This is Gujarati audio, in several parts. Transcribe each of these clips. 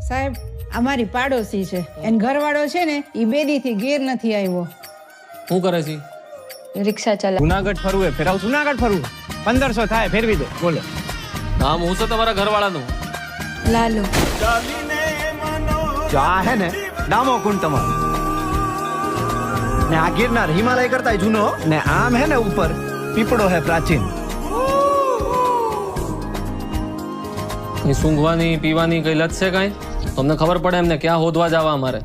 સાહેબ અમારી પાડોશી છે એન ઘરવાળો છે ને ઈ બેદીથી ઘેર નથી આવ્યો. શું કરે છે? રિક્ષા ચલા. જુનાગઢ ફરવું હે, ફેરાવ જુનાગઢ ફરવું 1500 થાય, ફેરવી દો. બોલો. નામ હું છે તમારા ઘરવાળાનું? લાલો. જો આ હે ને ડામો કુંડ તમારો ને આ ગિરનાર હિમાલય કરતા જૂનો ને આમ હે ને ઉપર પીપળો હે પ્રાચીન. એ સૂંઘવાની પીવાની કઈ લત છે કાંઈ? તમને ખબર પડે એમને ક્યાં હોદવા જવા અમારે?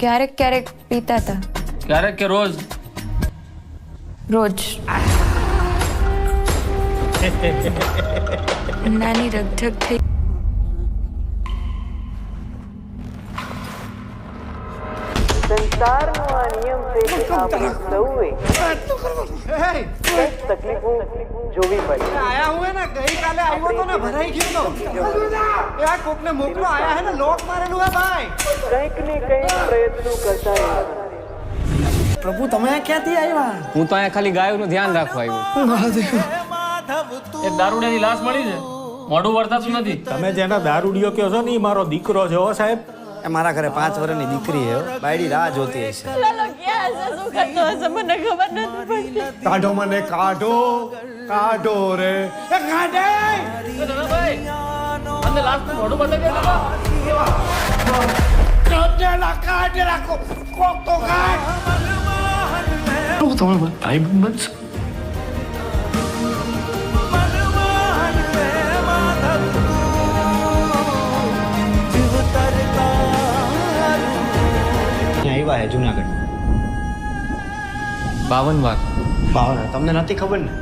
ક્યારેક ક્યારેક પીતા હતા. ક્યારેક કે રોજ? રોજ. નાની રગઝગ થઈ. સંસારનો આ નિયમ છે કે આપણે સૌએ તકલીફો જોવી પડે. આયા હું હે ને ગઈકાલે આવ્યો તો ને ભરાઈ ગયો તો એ આ કોકને મોકલો આયા હે ને લોક મારેલું હે ભાઈ. કંઈક ને કંઈક પ્રયત્નો કરતા રહેવાના. પ્રભુ તમે ક્યાંથી આવ્યા? હું તો અહીંયા ખાલી ગાયોનું ધ્યાન રાખવા આવ્યો. એક દારૂડિયાની લાશ મળી છે, મોઢું વળતાતું નથી. તમે જેના દારૂડિયો કહો છો ને ઈ મારો દીકરો છે. હો સાહેબ, એ મારા ઘરે 5 વર્ષની દીકરી હે, બાયડી રાહ જોતી હશે. લાલો ક્યાં હશે? શું કરતો હશે? મને ખબર નથી પડતી. કાઢો મને, કાઢો કાઢો રે, એ કાઢે. ભાઈ મને લાશનું મોઢું બતાવી દે. કાઢેલા કોક તો કાઢ. તમે ભાઈ બનશો. આવ્યા હે જુનાગઢ 52 વાર. બાવન. તમને નથી ખબર ને?